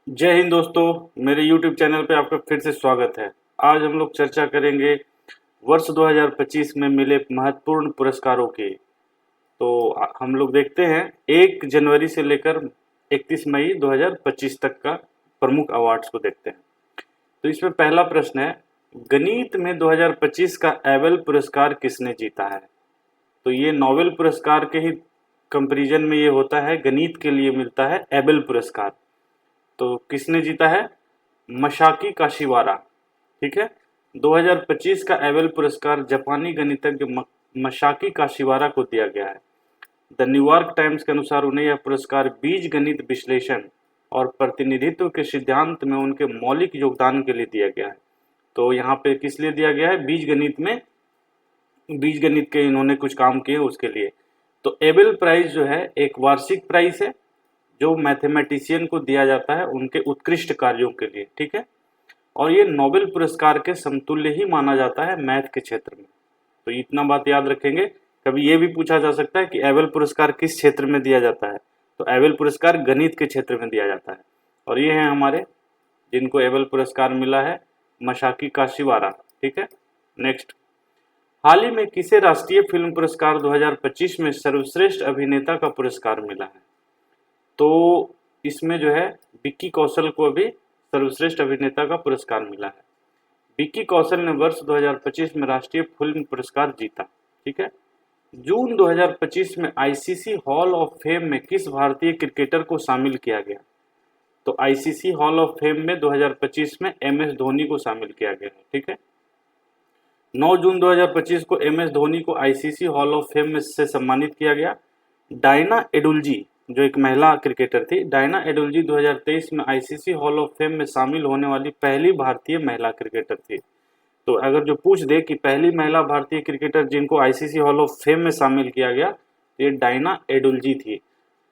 जय हिंद दोस्तों, मेरे YouTube चैनल पे आपका फिर से स्वागत है। आज हम लोग चर्चा करेंगे वर्ष 2025 में मिले महत्वपूर्ण पुरस्कारों की। तो हम लोग देखते हैं 1 जनवरी से लेकर 31 मई 2025 तक का प्रमुख अवार्ड्स को देखते हैं। तो इसमें पहला प्रश्न है, गणित में 2025 का एबेल पुरस्कार किसने जीता है? तो ये नोबेल पुरस्कार के ही कंपैरिजन में ये होता है, गणित के लिए मिलता है एबेल पुरस्कार। तो किसने जीता है? मसाकी काशिवारा। ठीक है। 2025 का एबेल पुरस्कार जापानी गणितज्ञ मसाकी काशिवारा को दिया गया है। द न्यूयॉर्क टाइम्स के अनुसार उन्हें यह पुरस्कार बीज गणित विश्लेषण और प्रतिनिधित्व के सिद्धांत में उनके मौलिक योगदान के लिए दिया गया है। तो यहाँ पे किस लिए दिया गया है? बीज गणित में, बीज गणित के इन्होंने कुछ काम किए उसके लिए। तो एबेल प्राइज जो है एक वार्षिक प्राइज है जो मैथमेटिशियन को दिया जाता है उनके उत्कृष्ट कार्यों के लिए। ठीक है। और ये नोबेल पुरस्कार के समतुल्य ही माना जाता है मैथ के क्षेत्र में। तो इतना बात याद रखेंगे। कभी ये भी पूछा जा सकता है कि एबेल पुरस्कार किस क्षेत्र में दिया जाता है? तो एबेल पुरस्कार गणित के क्षेत्र में दिया जाता है। और ये हैं हमारे जिनको एबेल पुरस्कार मिला है, मसाकी काशिवारा। ठीक है। नेक्स्ट, हाल ही में किसे राष्ट्रीय फिल्म पुरस्कार 2025 में सर्वश्रेष्ठ अभिनेता का पुरस्कार मिला है? तो इसमें जो है विक्की कौशल को अभी सर्वश्रेष्ठ अभिनेता का पुरस्कार मिला है। विक्की कौशल ने वर्ष 2025 में राष्ट्रीय फिल्म पुरस्कार जीता। ठीक है। जून 2025 में आईसीसी हॉल ऑफ फेम में किस भारतीय क्रिकेटर को शामिल किया गया? तो आईसीसी हॉल ऑफ फेम में 2025 में एमएस धोनी को शामिल किया गया है। ठीक है। 9 जून 2025 को एमएस धोनी को आईसीसी हॉल ऑफ फेम में से सम्मानित किया गया। डायना एडुल्जी जो एक महिला क्रिकेटर थी, डायना एडुल्जी 2023 में आईसीसी हॉल ऑफ फेम में शामिल होने वाली पहली भारतीय महिला क्रिकेटर थी। तो अगर जो पूछ दे कि पहली महिला भारतीय क्रिकेटर जिनको आईसीसी हॉल ऑफ फेम में शामिल किया गया, तो ये डायना एडुल्जी थी।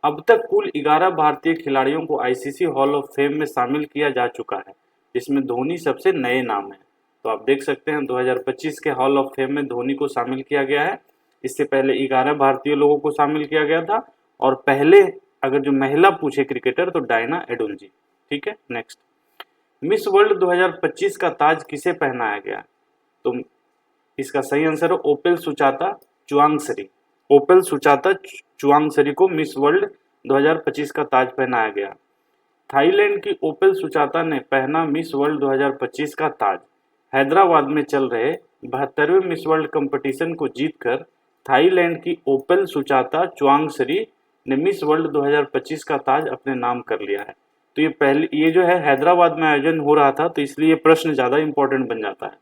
अब तक कुल 11 भारतीय खिलाड़ियों को आईसीसी हॉल ऑफ फेम में शामिल किया जा चुका है, जिसमें धोनी सबसे नए नाम है। तो आप देख सकते हैं 2025 के हॉल ऑफ फेम में धोनी को शामिल किया गया है। इससे पहले 11 भारतीय लोगों को शामिल किया गया था, और पहले अगर जो महिला पूछे क्रिकेटर तो डायना एडुल्जी। ठीक है। नेक्स्ट, मिस वर्ल्ड 2025 का ताज किसे पहनाया गया? तो इसका सही आंसर है ओपेल सुचाता चुआंगसरी। ओपेल सुचाता चुआंगसरी को मिस वर्ल्ड 2025 का ताज पहनाया गया। थाईलैंड की ओपेल सुचाता ने पहना मिस वर्ल्ड 2025 का ताज। हैदराबाद में चल रहे 72वें मिस वर्ल्ड कंपटीशन को जीतकर थाईलैंड की ओपेल सुचाता चुआंगसरी ने मिस वर्ल्ड 2025 का ताज अपने नाम कर लिया है। तो ये जो है हैदराबाद में आयोजन हो रहा था, तो इसलिए प्रश्न ज़्यादा इंपॉर्टेंट बन जाता है।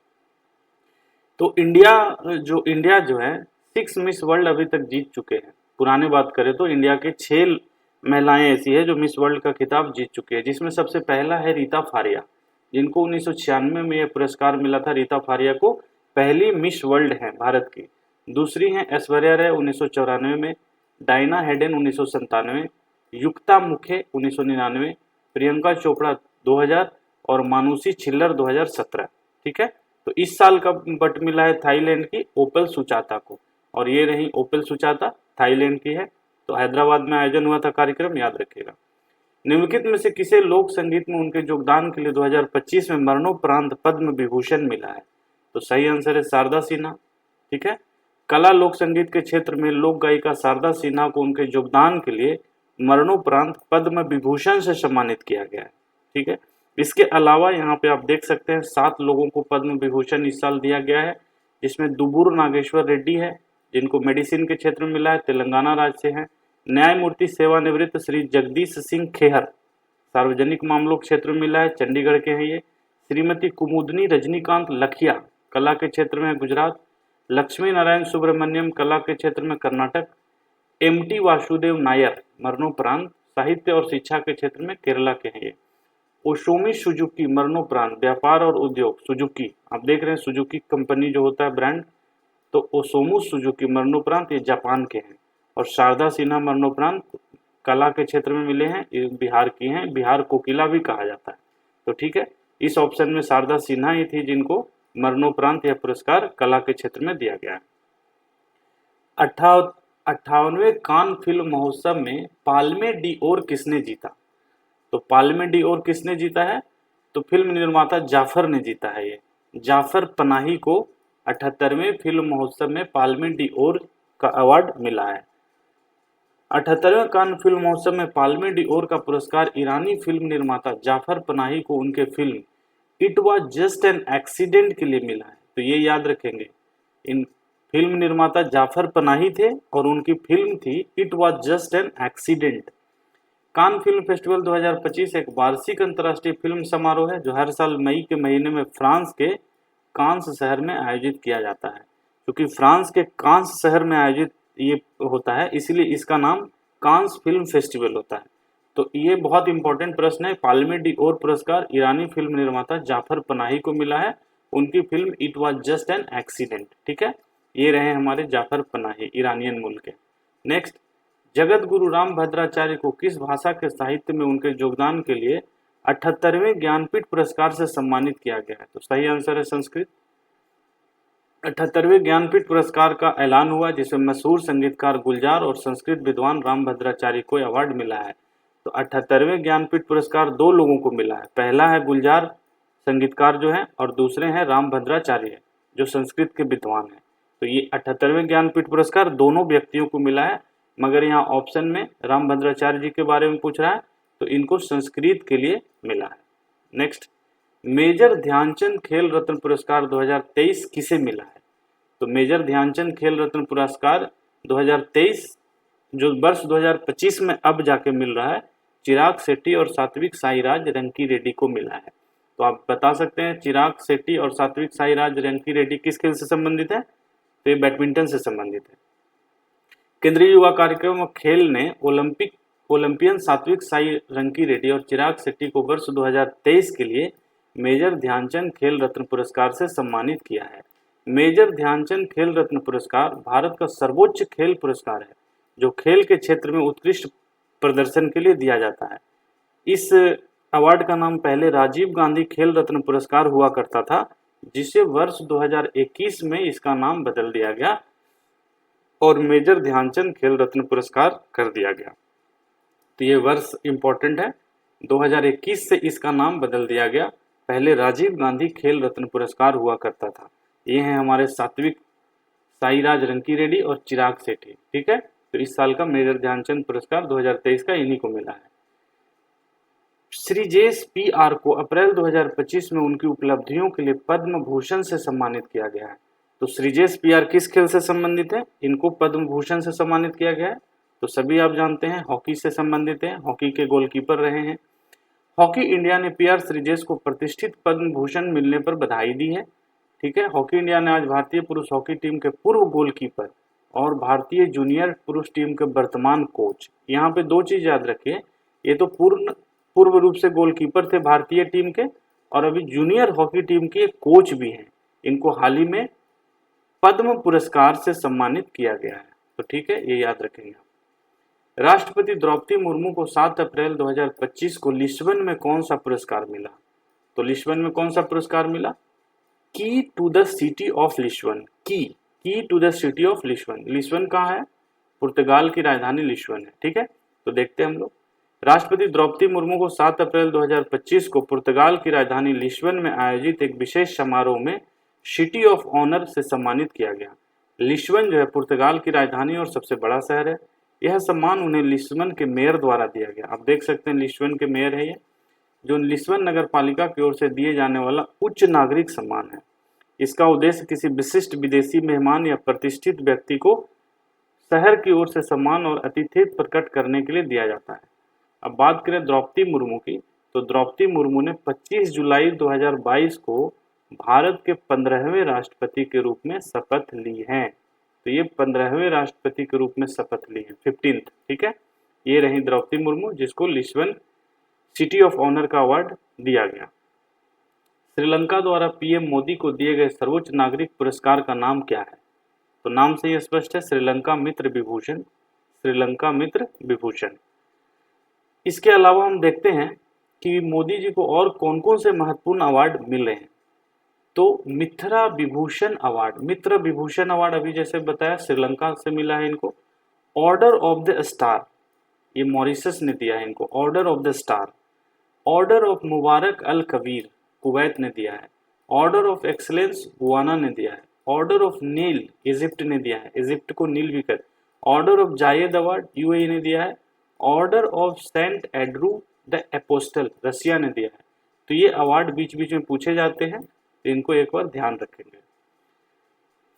तो इंडिया जो है 6 मिस वर्ल्ड अभी तक जीत चुके हैं। पुराने बात करें तो इंडिया के 6 महिलाएं ऐसी है जो मिस वर्ल्ड का खिताब जीत चुकी है, जिसमें सबसे पहला है रीता फारिया, जिनको 1996 में यह पुरस्कार मिला था। रीता फारिया को पहली मिस वर्ल्ड है भारत की। दूसरी हैं ऐश्वर्या राय 1994 में, डायना हेडन 1997, युक्ता मुखे 1999, प्रियंका चोपड़ा 2000 और मानुषी छिल्लर 2017। ठीक है। तो इस साल का बट मिला है थाईलैंड की ओपेल सुचाता को, और ये रही ओपेल सुचाता, थाईलैंड की है। तो हैदराबाद में आयोजन हुआ था कार्यक्रम, याद रखिएगा। निम्नलिखित में से किसे लोक संगीत में उनके योगदान के लिए 2025 में मरणोपरांत पद्म विभूषण मिला है? तो सही आंसर है शारदा सिन्हा। ठीक है। कला लोक संगीत के क्षेत्र में लोक गायिका शारदा सिन्हा को उनके योगदान के लिए मरणोपरांत पद्म विभूषण से सम्मानित किया गया है। ठीक है। इसके अलावा यहाँ पे आप देख सकते हैं 7 लोगों को पद्म विभूषण इस साल दिया गया है, जिसमें दुबुर नागेश्वर रेड्डी है जिनको मेडिसिन के क्षेत्र में मिला है, तेलंगाना राज्य से हैं। न्यायमूर्ति सेवानिवृत्त श्री जगदीश सिंह खेहर सार्वजनिक मामलों क्षेत्र में मिला है, चंडीगढ़ के हैं ये। श्रीमती कुमुदनी रजनीकांत लखिया कला के क्षेत्र में गुजरात। लक्ष्मी नारायण सुब्रमण्यम कला के क्षेत्र में कर्नाटक। एमटी वासुदेव नायर मरणोपरांत साहित्य और शिक्षा के क्षेत्र में केरला के हैं ये। ओशोमी सुजुकी मरणोपरांत व्यापार और उद्योग सुजुकी, आप देख रहे हैं सुजुकी कंपनी जो होता है ब्रांड, तो ओसोमू सुजुकी मरणोपरांत ये जापान के हैं। और शारदा सिन्हा मरणोपरांत कला के क्षेत्र में मिले हैं, ये बिहार की हैं, बिहार कोकिला भी कहा जाता है। तो ठीक है, इस ऑप्शन में शारदा सिन्हा ही थी जिनको मरणोपरांत यह पुरस्कार कला के क्षेत्र में दिया गया है। 58वें कान फिल्म महोत्सव में पाल्मे डी ओर किसने जीता? तो पाल्मे डी ओर किसने जीता है? तो फिल्म निर्माता जाफर ने जीता है। ये जाफर पनाही को 78वें फिल्म महोत्सव में पाल्मे डी ओर का अवार्ड मिला है। 78वें कान फिल्म महोत्सव में पाल्मे डी ओर का पुरस्कार ईरानी फिल्म निर्माता जाफर पनाही को उनके film it was just an accident के लिए मिला है। तो ये याद रखेंगे, इन फिल्म निर्माता जाफर पनाही थे और उनकी फिल्म थी it was just an accident. Cannes film festival 2025 एक वार्षिक अंतर्राष्ट्रीय फिल्म समारोह है जो हर साल मई के महीने में फ्रांस के कांस शहर में आयोजित किया जाता है। क्योंकि फ्रांस के कांस शहर में आयोजित ये होता है, इसलिए इसका नाम कांस फिल्म फेस्टिवल होता है। तो ये बहुत इंपॉर्टेंट प्रश्न है। पाल्मे डी ओर पुरस्कार ईरानी फिल्म निर्माता जाफर पनाही को मिला है, उनकी film it was just an accident. ठीक है, ये रहे हमारे जाफर पनाही, ईरानियन मूल के। नेक्स्ट, जगत गुरु राम भद्राचार्य को किस भाषा के साहित्य में उनके योगदान के लिए 78वें ज्ञानपीठ पुरस्कार से सम्मानित किया गया है? तो सही आंसर है संस्कृत। 78वें ज्ञानपीठ पुरस्कार का ऐलान हुआ जिसमें मशहूर संगीतकार गुलजार और संस्कृत विद्वान राम भद्राचार्य को अवार्ड मिला है। तो 78वें ज्ञानपीठ पुरस्कार दो लोगों को मिला है, पहला है गुलजार संगीतकार जो है और दूसरे हैं राम भद्राचार्य जो संस्कृत के विद्वान हैं। तो ये 78वें ज्ञानपीठ पुरस्कार दोनों व्यक्तियों को मिला है, मगर यहाँ ऑप्शन में राम भद्राचार्य जी के बारे में पूछ रहा है तो इनको संस्कृत के लिए मिला है। नेक्स्ट, मेजर ध्यानचंद खेल रत्न पुरस्कार 2023 किसे मिला है? तो मेजर ध्यानचंद खेल रत्न पुरस्कार 2023 जो वर्ष 2025 में अब जाके मिल रहा है, चिराग शेट्टी और सात्विक साईराज रंकी रेड्डी को मिला है। तो आप बता सकते हैं चिराग शेट्टी और सात्विक साईराज रंकी रेड्डी किस खेल से संबंधित है? तो ये बैडमिंटन से संबंधित है। केंद्रीय युवा कार्यक्रम और खेल ने ओलंपियन सात्विक साई रंकी रेड्डी और चिराग शेट्टी को वर्ष 2023 के लिए मेजर ध्यानचंद खेल रत्न पुरस्कार से सम्मानित किया है। मेजर ध्यानचंद खेल रत्न पुरस्कार भारत का सर्वोच्च खेल पुरस्कार है जो खेल के क्षेत्र में उत्कृष्ट प्रदर्शन के लिए दिया जाता है। इस अवार्ड का नाम पहले राजीव गांधी खेल रत्न पुरस्कार हुआ करता था, जिसे वर्ष 2021 में इसका नाम बदल दिया गया और मेजर ध्यानचंद खेल रत्न पुरस्कार कर दिया गया। तो ये वर्ष इंपॉर्टेंट है, 2021 से इसका नाम बदल दिया गया, पहले राजीव गांधी खेल रत्न पुरस्कार हुआ करता था। ये हैं हमारे सात्विक साईराज रंकी रेड्डी और चिराग शेट्टी। ठीक है, तो इस साल का मेजर ध्यानचंद पुरस्कार 2023 का इन्हीं को मिला है। श्रीजेश पी.आर. को अप्रैल 2025 में उनकी उपलब्धियों के लिए पद्म भूषण से सम्मानित किया गया है। तो श्रीजेश पी.आर. किस खेल से संबंधित है? इनको पद्म भूषण से सम्मानित किया गया है। तो सभी आप जानते हैं हॉकी से संबंधित है, हॉकी के गोलकीपर रहे हैं। हॉकी इंडिया ने पी.आर. श्रीजेश को प्रतिष्ठित पद्म भूषण मिलने पर बधाई दी है। ठीक है, हॉकी इंडिया ने आज भारतीय पुरुष हॉकी टीम के पूर्व गोलकीपर और भारतीय जूनियर पुरुष टीम के वर्तमान कोच, यहाँ पे दो चीज याद रखिए, ये तो पूर्व रूप से गोलकीपर थे भारतीय टीम के और अभी जूनियर हॉकी टीम के कोच भी हैं। इनको हाल ही में पद्म पुरस्कार से सम्मानित किया गया है। तो ठीक है, ये याद रखेंगे। राष्ट्रपति द्रौपदी मुर्मू को 7 अप्रैल 2025 को लिस्बन में कौन सा पुरस्कार मिला? तो लिस्बन में कौन सा पुरस्कार मिला? Key to the city of Lisbon. Key to the city of Lisbon. Lisbon कहाँ है? पुर्तगाल की राजधानी लिस्बन है। ठीक है, तो देखते हैं हम लोग। राष्ट्रपति द्रौपदी मुर्मू को 7 अप्रैल 2025 को पुर्तगाल की राजधानी लिस्बन में आयोजित एक विशेष समारोह में सिटी ऑफ ऑनर से सम्मानित किया गया। लिस्बन जो है पुर्तगाल की राजधानी और सबसे बड़ा शहर है। यह सम्मान उन्हें लिस्बन के मेयर द्वारा दिया गया। आप देख सकते हैं लिस्बन के मेयर है ये, जो लिस्बन नगर पालिका की ओर से दिए जाने वाला उच्च नागरिक सम्मान है। इसका उद्देश्य किसी विशिष्ट विदेशी मेहमान या प्रतिष्ठित व्यक्ति को शहर की ओर से सम्मान और आतिथ्य प्रकट करने के लिए दिया जाता है। अब बात करें द्रौपदी मुर्मू की, तो द्रौपदी मुर्मू ने 25 जुलाई 2022 को भारत के 15वें राष्ट्रपति के रूप में शपथ ली है। तो ये 15वें राष्ट्रपति के रूप में शपथ ली है, 15th। ठीक है, ये रही द्रौपदी मुर्मू जिसको लिस्बन सिटी ऑफ ऑनर का अवार्ड दिया गया। श्रीलंका द्वारा पीएम मोदी को दिए गए सर्वोच्च नागरिक पुरस्कार का नाम क्या है? तो नाम से ही स्पष्ट है, श्रीलंका मित्र विभूषण। श्रीलंका मित्र विभूषण। इसके अलावा हम देखते हैं कि मोदी जी को और कौन कौन से महत्वपूर्ण अवार्ड मिल रहे हैं। तो मित्र विभूषण अवार्ड अभी जैसे बताया श्रीलंका से मिला है इनको। ऑर्डर ऑफ द स्टार, ये मॉरिशस ने दिया है इनको, order of the star. Order of Mubarak Al Kabeer Kuwait ने दिया है। ऑर्डर ऑफ एक्सलेंस गुआना ने दिया है। ऑर्डर ऑफ नील इजिप्ट ने दिया है, इजिप्ट को नील भी कर। Order of Zayed award UAE ने दिया है। Order of Saint Andrew the Apostle Russia ने दिया है। तो ये अवार्ड बीच बीच में पूछे जाते हैं, तो इनको एक बार ध्यान रखेंगे।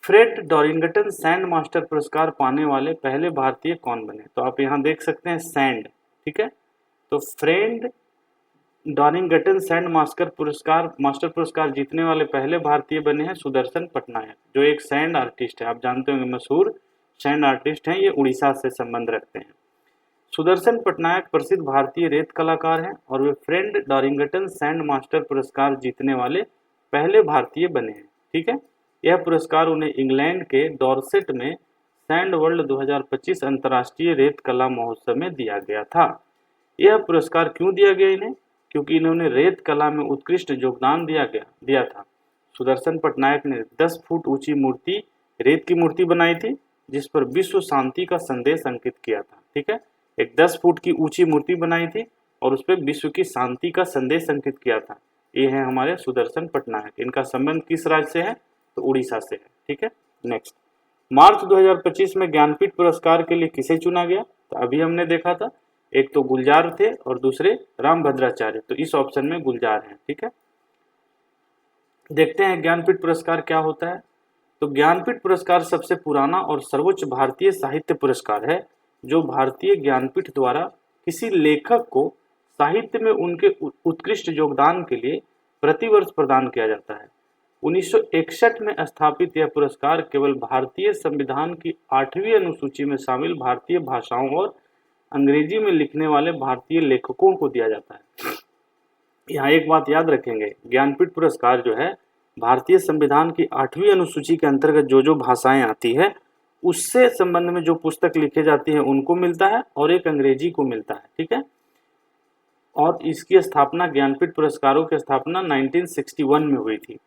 फ्रेड डॉरिंगटन सैंड मास्टर पुरस्कार पाने वाले पहले भारतीय कौन बने? तो आप यहाँ देख सकते हैं सैंड, ठीक है। तो फ्रेड डॉरिंगटन सैंड मास्टर पुरस्कार जीतने वाले पहले भारतीय बने हैं सुदर्शन पटनायक, जो एक सैंड आर्टिस्ट है। आप जानते होंगे मशहूर सैंड आर्टिस्ट हैं, ये उड़ीसा से संबंध रखते हैं। सुदर्शन पटनायक प्रसिद्ध भारतीय रेत कलाकार हैं और वे फ्रेड डॉरिंगटन सैंड मास्टर पुरस्कार जीतने वाले पहले भारतीय बने हैं, ठीक है। यह पुरस्कार उन्हें इंग्लैंड के डॉर्सेट में सैंड वर्ल्ड 2025 अंतर्राष्ट्रीय रेत कला महोत्सव में दिया गया था। यह पुरस्कार क्यों दिया गया इन्हें? क्योंकि इन्होंने रेत कला में उत्कृष्ट योगदान दिया था। सुदर्शन पटनायक ने 10 फुट ऊंची मूर्ति, रेत की मूर्ति बनाई थी, जिस पर विश्व शांति का संदेश अंकित किया था, ठीक है। एक 10 फुट की ऊंची मूर्ति बनाई थी और उस पर विश्व की शांति का संदेश अंकित किया था। ये है हमारे सुदर्शन पटनायक। इनका संबंध किस राज्य से है? तो उड़ीसा से है, ठीक है। नेक्स्ट, मार्च 2025 में ज्ञानपीठ पुरस्कार के लिए किसे चुना गया? तो अभी हमने देखा था, एक तो गुलजार थे और दूसरे रामभद्राचार्य, तो इस ऑप्शन में गुलजार हैं, ठीक है। देखते हैं ज्ञानपीठ पुरस्कार क्या होता है। तो ज्ञानपीठ पुरस्कार सबसे पुराना और सर्वोच्च भारतीय साहित्य पुरस्कार है, जो भारतीय ज्ञानपीठ द्वारा किसी लेखक को साहित्य में उनके उत्कृष्ट योगदान के लिए प्रतिवर्ष प्रदान किया जाता है। 1961 में स्थापित यह पुरस्कार केवल भारतीय संविधान की 8वीं अनुसूची में शामिल भारतीय भाषाओं और अंग्रेजी में लिखने वाले भारतीय लेखकों को दिया जाता है। यहाँ एक बात याद रखेंगे, ज्ञानपीठ पुरस्कार जो है भारतीय संविधान की 8वीं अनुसूची के अंतर्गत जो भाषाएं आती है उससे संबंध में जो पुस्तक लिखे जाती है उनको मिलता है और एक अंग्रेजी को मिलता है, ठीक है। और इसकी स्थापना, ज्ञानपीठ पुरस्कारों की स्थापना 1961 में हुई थी।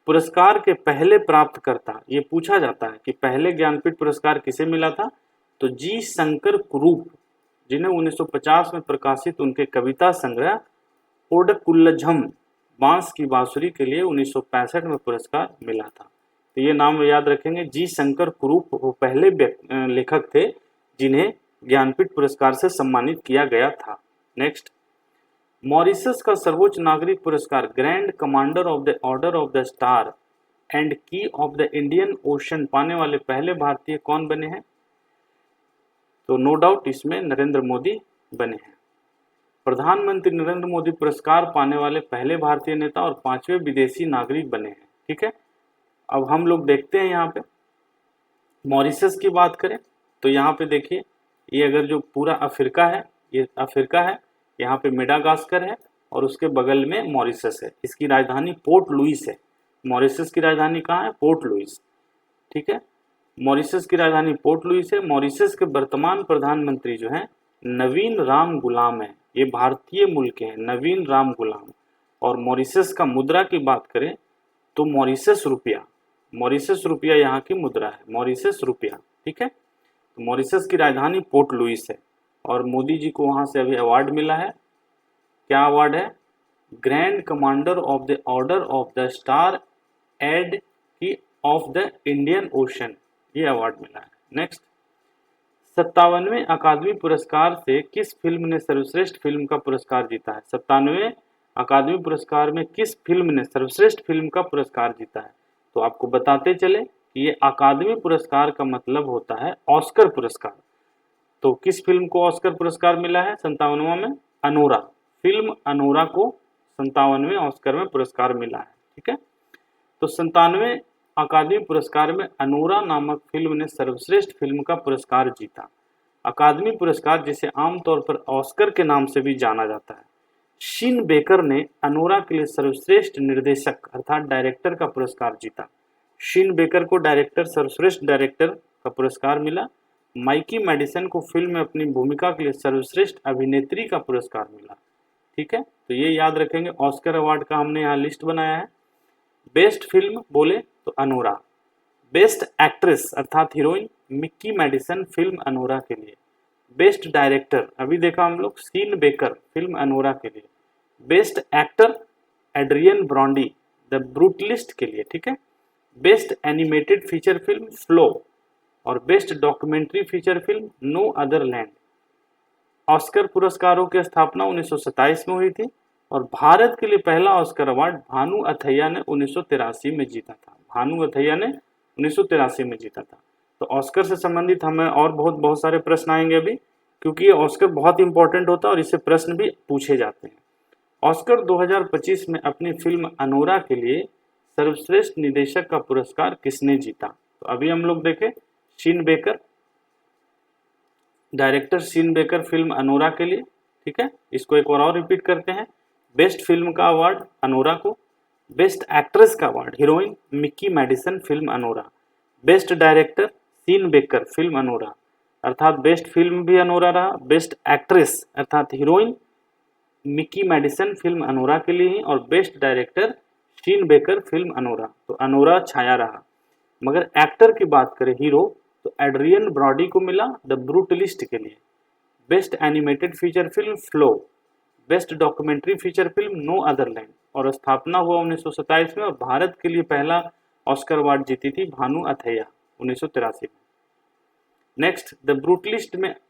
पुरस्कार के पहले प्राप्तकर्ता, ये पूछा जाता है कि पहले ज्ञानपीठ पुरस्कार किसे मिला था? तो जी शंकर कुरूप, जिन्हें 1950 में प्रकाशित उनके कविता संग्रह ओडकुल्लझम बांस की बांसुरी के लिए 1965 में पुरस्कार मिला था। तो ये नाम याद रखेंगे, जी शंकर कुरूप वो पहले लेखक थे जिन्हें ज्ञानपीठ पुरस्कार से सम्मानित किया गया था। नेक्स्ट, मॉरिशस का सर्वोच्च नागरिक पुरस्कार grand commander of the order of the star and की ऑफ द इंडियन ओशन पाने वाले पहले भारतीय कौन बने हैं? तो नो डाउट इसमें नरेंद्र मोदी बने हैं। प्रधानमंत्री नरेंद्र मोदी पुरस्कार पाने वाले पहले भारतीय नेता और 5वें विदेशी नागरिक बने हैं, ठीक है। अब हम लोग देखते हैं यहाँ पे मॉरिशस की बात करें तो यहाँ पे देखिए, ये अगर जो पूरा अफ्रीका है, ये अफ्रीका है, यहाँ पे मेडागास्कर है और उसके बगल में मॉरिशस है। इसकी राजधानी पोर्ट लुइस है। मॉरिशस की राजधानी कहाँ है? पोर्ट लुइस, ठीक है। मॉरिशस की राजधानी पोर्ट लुइस है। मॉरिशस के वर्तमान प्रधानमंत्री जो हैं नवीन राम गुलाम है। ये भारतीय मूल के हैं, नवीन राम गुलाम। और मॉरिशस का मुद्रा की बात करें तो मॉरिशस रुपया यहाँ की मुद्रा है, मॉरिशस रुपया, ठीक है। तो मॉरिशस की राजधानी पोर्ट लुइस है और मोदी जी को वहाँ से अभी अवार्ड मिला है। क्या अवार्ड है? Grand commander of the order of the star and key of the Indian Ocean, ये अवार्ड मिला है। नेक्स्ट, 57वें अकादमी पुरस्कार से किस फिल्म ने सर्वश्रेष्ठ फिल्म का पुरस्कार जीता है? 97वें अकादमी पुरस्कार में किस फिल्म ने सर्वश्रेष्ठ फिल्म का पुरस्कार जीता है? तो आपको बताते चले कि ये अकादमी पुरस्कार का मतलब होता है ऑस्कर पुरस्कार। तो किस फिल्म को ऑस्कर पुरस्कार मिला है 57वां में? अनोरा, फिल्म अनोरा को 57वें ऑस्कर में पुरस्कार मिला है, ठीक है। तो 97वें अकादमी पुरस्कार में अनोरा नामक फिल्म ने सर्वश्रेष्ठ फिल्म का पुरस्कार जीता। अकादमी पुरस्कार जिसे आमतौर पर ऑस्कर के नाम से भी जाना जाता है। शिन बेकर ने अनोरा के लिए सर्वश्रेष्ठ निर्देशक अर्थात डायरेक्टर का पुरस्कार जीता। शिन बेकर को सर्वश्रेष्ठ डायरेक्टर का पुरस्कार मिला। माइकी मेडिसन को फिल्म में अपनी भूमिका के लिए सर्वश्रेष्ठ अभिनेत्री का पुरस्कार मिला, ठीक है। तो ये याद रखेंगे, ऑस्कर अवार्ड का हमने यहाँ लिस्ट बनाया है। बेस्ट फिल्म बोले तो अनोरा। बेस्ट एक्ट्रेस अर्थात heroine Mikey Madison film Anora के लिए। बेस्ट डायरेक्टर अभी देखा हम लोग, शिन बेकर फिल्म अनोरा के लिए। Best actor Adrien Brody The Brutalist के लिए, ठीक है। Best animated feature film Flow और best documentary feature film No Other Land. Oscar पुरस्कारों की स्थापना 1927 में हुई थी और भारत के लिए पहला ऑस्कर अवार्ड भानु अथैया ने 1983 में जीता था। भानु अथैया ने 1983 में जीता था। तो ऑस्कर से संबंधित हमें और बहुत सारे प्रश्न आएंगे अभी, क्योंकि ये ऑस्कर बहुत इंपॉर्टेंट होता है और इससे प्रश्न भी पूछे जाते हैं। ऑस्कर 2025 में अपनी फिल्म अनोरा के लिए सर्वश्रेष्ठ निदेशक का पुरस्कार किसने जीता? तो अभी हम लोग देखें, शीन baker, director Sean Baker film Anora के लिए, ठीक है। इसको एक और रिपीट करते हैं। बेस्ट फिल्म का अवार्ड अनोरा को, बेस्ट एक्ट्रेस का award heroine Mikey Madison film Anora, best director Sean Baker film Anora, अर्थात बेस्ट फिल्म भी अनोरा रहा, बेस्ट एक्ट्रेस अर्थात heroine Mikey Madison film Anora के लिए ही, और best director Sean Baker film Anora. तो अनोरा छाया रहा। मगर एक्टर की बात करें, हीरो, तो एड्रियन ब्रॉडी को मिला द ब्रूटलिस्ट के लिए। Best animated feature film Flow, best documentary feature film No Other Land, और स्थापना हुआ 1927 में और भारत के लिए पहला ऑस्कर अवार्ड जीती थी भानु अथैया 1983 में। नेक्स्ट, द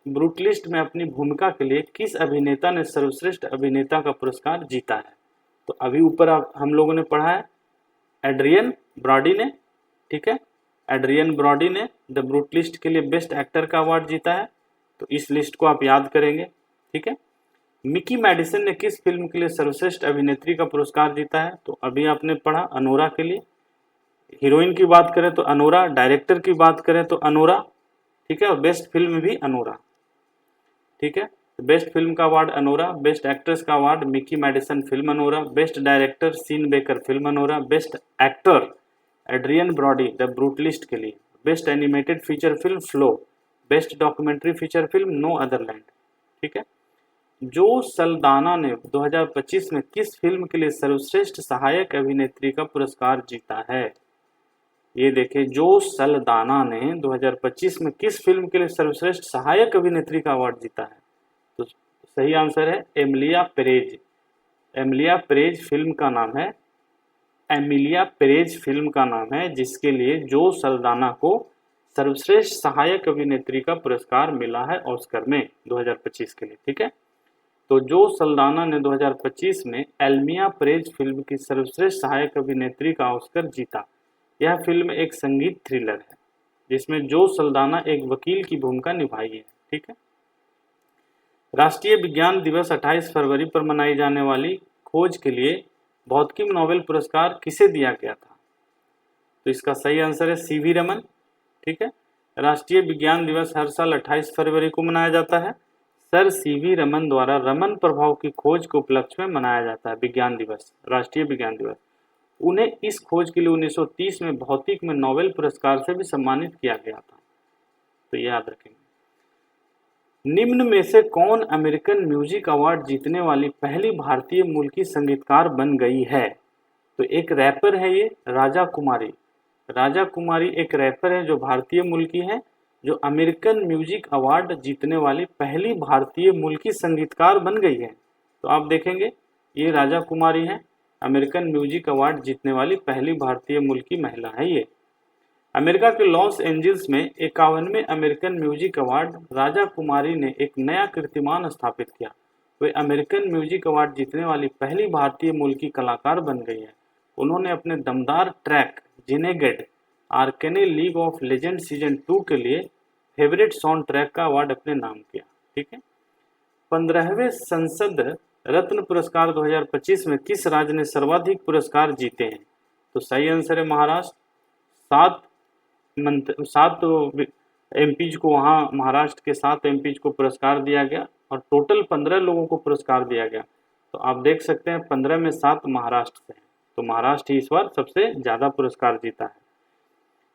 ब्रूटलिस्ट में अपनी भूमिका के लिए किस अभिनेता ने सर्वश्रेष्ठ अभिनेता का पुरस्कार जीता है? तो अभी ऊपर हम लोगों ने पढ़ा है, एड्रियन ब्रॉडी ने, ठीक है। एड्रियन ब्रॉडी ने द ब्रूटलिस्ट के लिए बेस्ट एक्टर का अवार्ड जीता है। तो इस लिस्ट को आप याद करेंगे, ठीक है। मिकी मैडिसन ने किस फिल्म के लिए सर्वश्रेष्ठ अभिनेत्री का पुरस्कार जीता है? तो अभी आपने पढ़ा अनोरा के लिए। हीरोइन की बात करें तो अनोरा, डायरेक्टर की बात करें तो अनोरा, ठीक है, और बेस्ट फिल्म भी अनोरा, ठीक है। बेस्ट फिल्म का अवार्ड अनोरा, बेस्ट एक्ट्रेस का award Mikey Madison film Anora, best director Sean Baker film Anora, best actor Adrien Brody The Brutalist के लिए, best animated feature film Flow, best documentary feature film No Other Land, ठीक है। जो सल्दाना ने 2025 में किस film के लिए सर्वश्रेष्ठ सहायक अभिनेत्री का पुरस्कार जीता है? ये देखिए, जो सल्दाना ने 2025 में किस फिल्म के लिए सर्वश्रेष्ठ सहायक अभिनेत्री का अवार्ड जीता है? तो सही आंसर है Emilia Perez. Emilia Perez film का नाम है, एमिलिया पेरेज फिल्म का नाम है, जिसके लिए जो सल्दाना को सर्वश्रेष्ठ सहायक अभिनेत्री का पुरस्कार मिला है ऑस्कर में 2025 के लिए, ठीक है। तो जो सल्दाना ने 2025 में एल्मिया पेरेज फिल्म की सर्वश्रेष्ठ सहायक अभिनेत्री का ऑस्कर जीता। यह फिल्म एक संगीत थ्रिलर है जिसमें जो सल्दाना एक वकील की भूमिका निभाई है, ठीक है। राष्ट्रीय विज्ञान दिवस 28 फरवरी पर मनाई जाने वाली खोज के लिए भौतिकी नोबेल पुरस्कार किसे दिया गया था? तो इसका सही आंसर है सीवी रमन, ठीक है। राष्ट्रीय विज्ञान दिवस हर साल 28 फरवरी को मनाया जाता है। सर सीवी रमन द्वारा रमन प्रभाव की खोज के उपलक्ष्य में मनाया जाता है विज्ञान दिवस, राष्ट्रीय विज्ञान दिवस। उन्हें इस खोज के लिए 1930 में भौतिक में नोबेल पुरस्कार से भी सम्मानित किया गया था, तो याद रखेंगे। निम्न में से कौन अमेरिकन म्यूजिक अवार्ड जीतने वाली पहली भारतीय मूल की संगीतकार बन गई है? तो एक रैपर है ये, राजा कुमारी। राजा कुमारी एक रैपर है जो भारतीय मूल की है, जो अमेरिकन म्यूजिक अवार्ड जीतने वाली पहली भारतीय मूल की संगीतकार बन गई है। तो आप देखेंगे, ये राजा कुमारी है, अमेरिकन म्यूजिक अवार्ड जीतने वाली पहली भारतीय मूल की महिला है ये। अमेरिका के लॉस एंजल्स में 51वें अमेरिकन म्यूजिक अवार्ड राजा कुमारी ने एक नया कीर्तिमान स्थापित किया। वे अमेरिकन म्यूजिक अवार्ड जीतने वाली पहली भारतीय मूल की कलाकार बन गई है। उन्होंने अपने दमदार ट्रैक जिनेगेड Arcane League of Legends season 2 के लिए फेवरेट साउंड ट्रैक का अवार्ड अपने नाम किया, ठीक है। 15वें संसद रत्न पुरस्कार 2025 में किस राज्य ने सर्वाधिक पुरस्कार जीते हैं? तो सही आंसर है महाराष्ट्र। 7 एमपीज को, वहाँ महाराष्ट्र के 7 एमपीज को पुरस्कार दिया गया और टोटल 15 लोगों को पुरस्कार दिया गया। तो आप देख सकते हैं 15 में 7 महाराष्ट्र से हैं, तो महाराष्ट्र ही इस बार सबसे ज़्यादा पुरस्कार जीता है।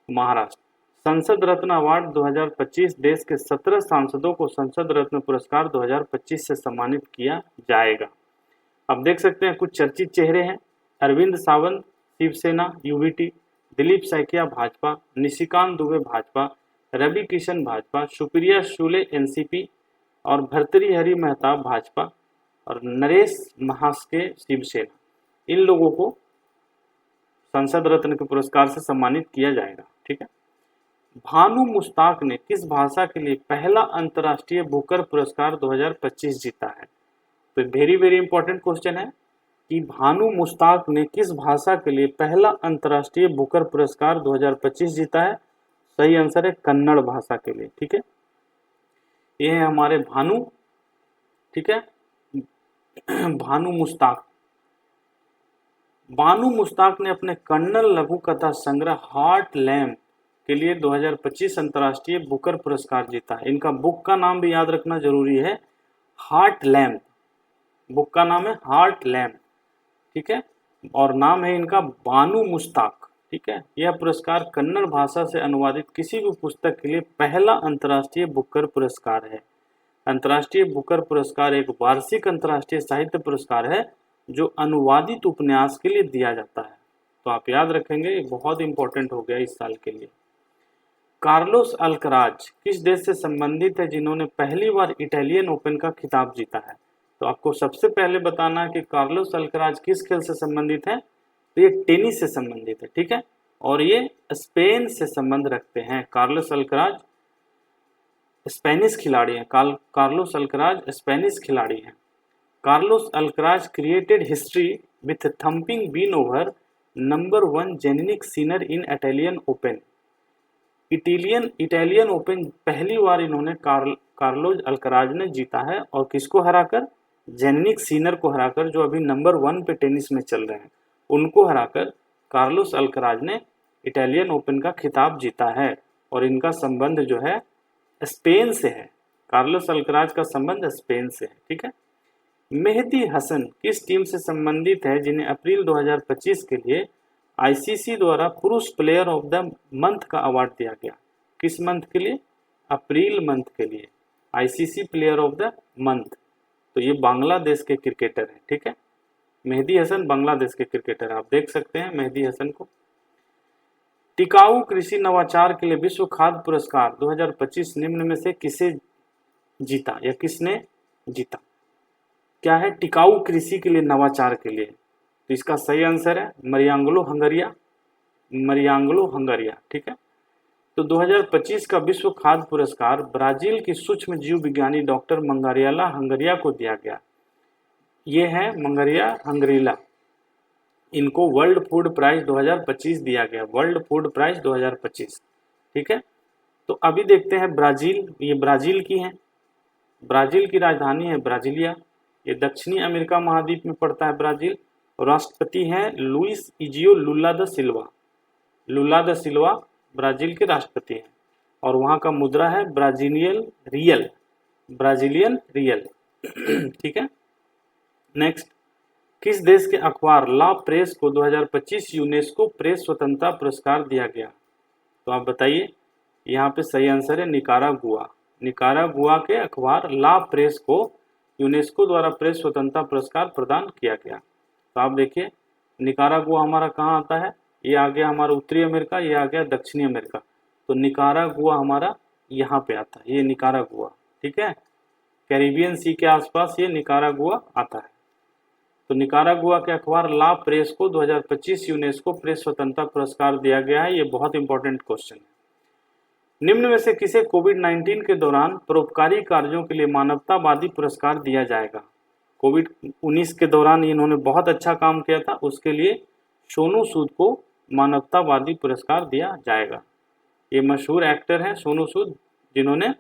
महाराष्ट्र संसद रत्न अवार्ड 2025 देश के 17 सांसदों को संसद रत्न पुरस्कार 2025 से सम्मानित किया जाएगा। अब देख सकते हैं कुछ चर्चित चेहरे हैं, अरविंद सावंत शिवसेना यूवीटी, दिलीप सैकिया भाजपा, निशिकांत दुबे भाजपा, रवि किशन भाजपा, सुप्रिया शुले एनसीपी और भर्तृहरि मेहताब भाजपा। और नरेश महास्के शिवसेना, इन लोगों को संसद रत्न के पुरस्कार से सम्मानित किया जाएगा। ठीक है। भानु मुश्ताक ने किस भाषा के लिए पहला अंतर्राष्ट्रीय बुकर पुरस्कार 2025 जीता है? तो वेरी वेरी इंपॉर्टेंट क्वेश्चन है कि भानु मुश्ताक ने किस भाषा के लिए पहला अंतर्राष्ट्रीय बुकर पुरस्कार 2025 जीता है? सही आंसर है कन्नड़ भाषा के लिए। ठीक है, ये है हमारे भानु। ठीक है, भानु मुश्ताक। भानु मुश्ताक ने अपने कन्नड़ लघु कथा संग्रह हार्ट लैम्प के लिए 2025 अंतर्राष्ट्रीय बुकर पुरस्कार जीता है। इनका बुक का नाम भी याद रखना जरूरी है, हार्ट लैम्प। बुक का नाम है हार्ट लैम्प। ठीक है, और नाम है इनका भानु मुश्ताक। ठीक है, यह पुरस्कार कन्नड़ भाषा से अनुवादित किसी भी पुस्तक के लिए पहला अंतर्राष्ट्रीय बुकर पुरस्कार है। अंतर्राष्ट्रीय बुकर पुरस्कार एक वार्षिक अंतर्राष्ट्रीय साहित्य पुरस्कार है जो अनुवादित उपन्यास के लिए दिया जाता है। तो आप याद रखेंगे, ये बहुत इंपॉर्टेंट हो गया इस साल के लिए। कार्लोस अल्कराज किस देश से संबंधित है जिन्होंने पहली बार इटालियन ओपन का खिताब जीता है? तो आपको सबसे पहले बताना है कि कार्लोस अल्कराज किस खेल से संबंधित है। तो ये टेनिस से संबंधित है। ठीक है, और ये स्पेन से संबंध रखते हैं। कार्लोस अल्कराज स्पेनिश खिलाड़ी हैं। कार्लोस अल्कराज स्पेनिश खिलाड़ी हैं। Carlos Alcaraz created history with thumping win over number 1 Jannik Sinner in Italian open. Italian open पहली बार इन्होंने कार्लोस अल्कराज ने जीता है, और किसको हराकर? जेनिक सिनर को हराकर, जो अभी नंबर 1 पे टेनिस में चल रहे हैं, उनको हराकर कार्लोस अल्कराज ने इटालियन ओपन का खिताब जीता है। और इनका संबंध जो है स्पेन से है। कार्लोस अल्कराज का संबंध स्पेन से है। ठीक है। मेहदी हसन किस टीम से संबंधित है जिन्हें अप्रैल 2025 के लिए आईसीसी द्वारा पुरुष प्लेयर ऑफ द मंथ का अवार्ड दिया गया? किस मंथ के लिए? अप्रैल मंथ के लिए ICC player of the month. तो ये बांग्लादेश के क्रिकेटर हैं। ठीक है, मेहदी हसन बांग्लादेश के क्रिकेटर, आप देख सकते हैं मेहदी हसन को। टिकाऊ कृषि नवाचार के लिए विश्व खाद्य पुरस्कार 2025 निम्न में से किसे जीता या किसने जीता? क्या है? टिकाऊ कृषि के लिए नवाचार के लिए। तो इसका सही आंसर है मरियांगलो हंगरिया। मरियांगलो हंगरिया। ठीक है, तो 2025 का विश्व खाद्य पुरस्कार ब्राजील की सूक्ष्म जीव विज्ञानी डॉक्टर मंगारियाला हंगरिया को दिया गया। ये है मंगारिया हंगरीला। इनको वर्ल्ड फूड प्राइज 2025 दिया गया, वर्ल्ड फूड प्राइज 2025। ठीक है, तो अभी देखते हैं ब्राजील। ये ब्राजील की है, ब्राजील की राजधानी है ब्राजीलिया। ये दक्षिणी अमेरिका महाद्वीप में पड़ता है ब्राजील। राष्ट्रपति हैं Luiz Inacio Lula da Silva. Lula da Silva Brazil के राष्ट्रपति हैं, और वहाँ का मुद्रा है ब्राजीलियन रियल। Brazilian real. ठीक है, नेक्स्ट, किस देश के अखबार ला प्रेस को 2025 यूनेस्को प्रेस स्वतंत्रता पुरस्कार दिया गया? तो आप बताइए। यहाँ पे सही आंसर है निकारागुआ। निकारागुआ के अखबार ला प्रेस को यूनेस्को द्वारा प्रेस स्वतंत्रता पुरस्कार प्रदान किया गया। तो आप देखिए निकारागुआ हमारा कहाँ आता है? ये आ गया हमारा उत्तरी अमेरिका, ये आ गया दक्षिणी अमेरिका। तो निकारागुआ हमारा यहाँ पे आता है, ये निकारागुआ। ठीक है, कैरिबियन सी के आसपास ये निकारागुआ आता है। तो निकारागुआ के अखबार ला प्रेस को 2025 यूनेस्को प्रेस स्वतंत्रता पुरस्कार दिया गया है। ये बहुत इंपॉर्टेंट क्वेश्चन है। निम्न में से किसे कोविड-19 के दौरान परोपकारी कार्यों के लिए मानवतावादी पुरस्कार दिया जाएगा? कोविड-19 के दौरान इन्होंने बहुत अच्छा काम किया था, उसके लिए सोनू सूद को मानवतावादी पुरस्कार दिया जाएगा। ये मशहूर एक्टर हैं सोनू सूद, जिन्होंने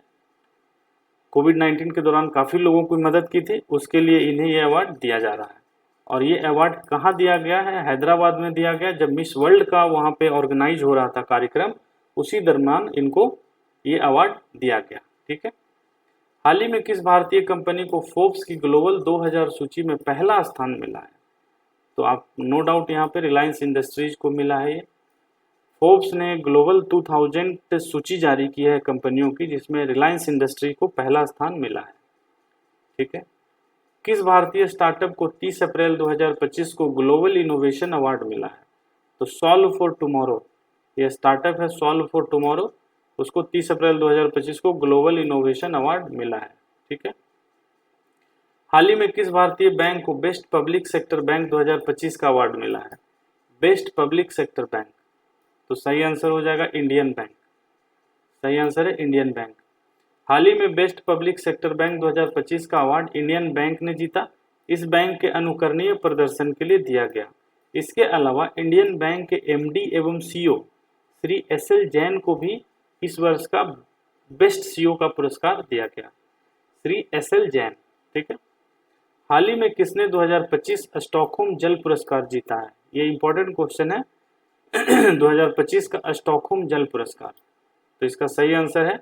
कोविड-19 के दौरान काफ़ी लोगों की मदद की थी, उसके लिए इन्हें ये अवार्ड दिया जा रहा है। और ये अवार्ड कहाँ दिया गया है? हैदराबाद में दिया गया। जब मिस वर्ल्ड का वहाँ पे ऑर्गेनाइज हो रहा था कार्यक्रम, उसी दरमियान इनको ये अवार्ड दिया गया। ठीक है, हाल ही में किस भारतीय कंपनी को फोर्ब्स की ग्लोबल 2000 सूची में पहला स्थान मिला है? तो आप नो डाउट यहाँ पे रिलायंस इंडस्ट्रीज को मिला है। ये फोर्ब्स ने ग्लोबल 2000 सूची जारी की है कंपनियों की, जिसमें रिलायंस इंडस्ट्री को पहला स्थान मिला है। ठीक है, किस भारतीय स्टार्टअप को 30 अप्रैल 2025 को ग्लोबल इनोवेशन अवार्ड मिला है? तो सॉल्व फॉर टुमारो, ये स्टार्टअप है सॉल्व फॉर टुमारो, उसको 30 अप्रैल 2025 को ग्लोबल इनोवेशन अवार्ड मिला है। ठीक है, हाल ही में किस भारतीय बैंक को बेस्ट पब्लिक सेक्टर बैंक 2025 का अवार्ड मिला है? बेस्ट पब्लिक सेक्टर बैंक, तो सही आंसर हो जाएगा इंडियन बैंक। सही आंसर है इंडियन बैंक। हाल ही में बेस्ट पब्लिक सेक्टर बैंक 2025 का अवार्ड इंडियन बैंक ने जीता। इस बैंक के अनुकरणीय प्रदर्शन के लिए दिया गया। इसके अलावा इंडियन बैंक के एमडी एवं सीईओ श्री एसएल जैन को भी इस वर्ष का बेस्ट सीईओ का पुरस्कार दिया गया। श्री एसएल जैन, ठीक है। हाल ही में किसने 2025 स्टॉकहोम जल पुरस्कार जीता है? ये इंपॉर्टेंट क्वेश्चन है। 2025 का स्टॉकहोम जल पुरस्कार, तो इसका सही आंसर है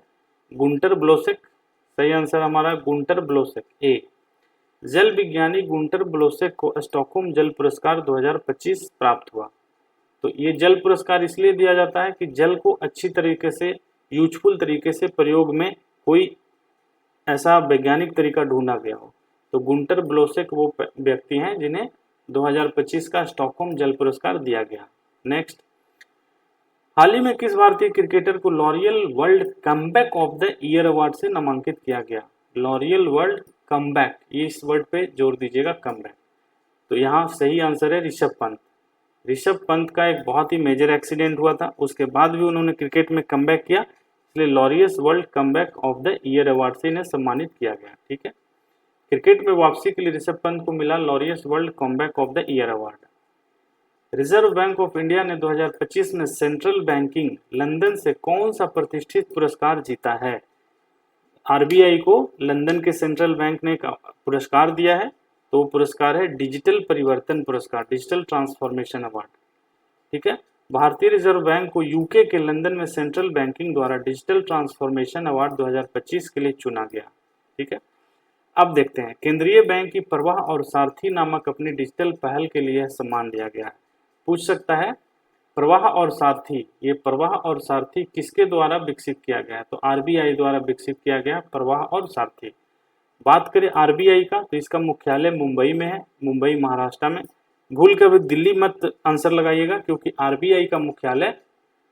गुंटर ब्लोसेक। सही आंसर हमारा गुंटर ब्लोसेक ए। जल विज्ञानी गुंटर ब्लोसेक को स्टॉकहोम जल पुरस्कार 2025 प्राप्त हुआ। तो ये जल पुरस्कार इसलिए दिया जाता है कि जल को अच्छी तरीके से, यूजफुल तरीके से प्रयोग में कोई ऐसा वैज्ञानिक तरीका ढूंढा गया हो। तो गुंटर ब्लोसेक वो व्यक्ति हैं जिन्हें 2025 का स्टॉकहोम जल पुरस्कार दिया गया। नेक्स्ट, हाल ही में किस भारतीय क्रिकेटर को L'Oréal world comeback of the year award से नामांकित किया गया? लॉरियल वर्ल्ड कमबैक, ये इस वर्ड पे जोर दीजिएगा, कमबैक। तो यहाँ सही आंसर है ऋषभ पंत। ऋषभ पंत का एक बहुत ही मेजर एक्सीडेंट हुआ था, उसके बाद भी उन्होंने क्रिकेट में कमबैक किया, इसलिए Laureus world comeback of the year award से इन्हें सम्मानित किया गया। ठीक है, क्रिकेट में वापसी के लिए ऋषभ पंत को मिला Laureus world comeback of the year award. Reserve bank of India ने 2025 में सेंट्रल बैंकिंग लंदन से कौन सा प्रतिष्ठित पुरस्कार जीता है? आरबीआई को लंदन के सेंट्रल बैंक ने एक पुरस्कार दिया है, तो वो पुरस्कार है डिजिटल परिवर्तन पुरस्कार, डिजिटल ट्रांसफॉर्मेशन अवार्ड। ठीक है, भारतीय रिजर्व बैंक को यूके के लंदन में सेंट्रल बैंकिंग द्वारा डिजिटल ट्रांसफॉर्मेशन अवार्ड 2025 के लिए चुना गया। ठीक है, अब देखते हैं, केंद्रीय बैंक की प्रवाह और सारथी नामक अपनी डिजिटल पहल के लिए सम्मान दिया गया है। पूछ सकता है प्रवाह और सारथी, ये प्रवाह और सारथी किसके द्वारा विकसित किया गया है? तो आरबीआई द्वारा विकसित किया गया प्रवाह और सारथी। बात करें आरबीआई का, तो इसका मुख्यालय मुंबई में है, मुंबई महाराष्ट्र में। भूल कर भी दिल्ली मत आंसर लगाइएगा, क्योंकि आरबीआई का मुख्यालय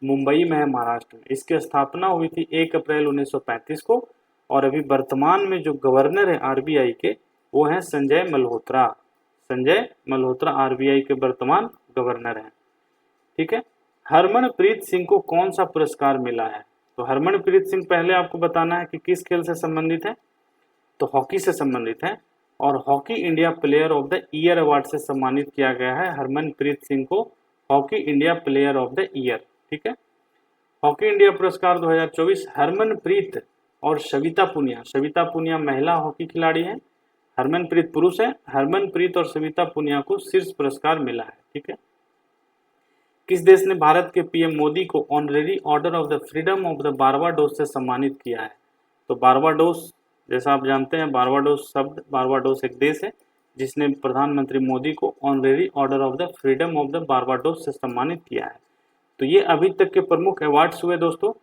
मुंबई में है, महाराष्ट्र में। इसकी स्थापना हुई थी 1 अप्रैल 1935 को, और अभी वर्तमान में जो गवर्नर है आरबीआई के, वो हैं संजय मल्होत्रा। संजय मल्होत्रा आरबीआई के वर्तमान गवर्नर हैं। ठीक है, हरमनप्रीत सिंह को कौन सा पुरस्कार मिला है? तो हरमनप्रीत सिंह, पहले आपको बताना है कि किस खेल से संबंधित है, तो हॉकी से संबंधित है, और hockey India player of the year award से सम्मानित किया गया है हरमनप्रीत सिंह को, hockey India player of the year. ठीक है, हॉकी इंडिया पुरस्कार 2024 हरमनप्रीत और सविता पुनिया, सविता पुनिया महिला हॉकी खिलाड़ी है, हरमनप्रीत पुरुष है। हरमनप्रीत और सविता पुनिया को शीर्ष पुरस्कार मिला है। ठीक है, किस देश ने भारत के पीएम मोदी को honorary order of the freedom of the Barbados से सम्मानित किया है? तो बारबाडोस, जैसा आप जानते हैं, बारबाडोस एक देश है जिसने प्रधानमंत्री मोदी को honorary order of the freedom of the Barbados से सम्मानित किया है। तो ये अभी तक के प्रमुख अवार्ड्स हुए दोस्तों।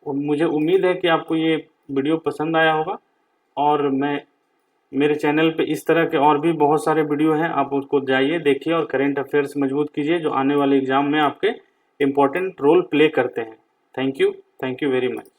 मुझे उम्मीद है कि आपको ये वीडियो पसंद आया होगा, और मेरे चैनल पे इस तरह के और भी बहुत सारे वीडियो हैं, आप उसको जाइए देखिए और करेंट अफेयर्स मजबूत कीजिए, जो आने वाले एग्जाम में आपके इम्पोर्टेंट रोल प्ले करते हैं। Thank you very much.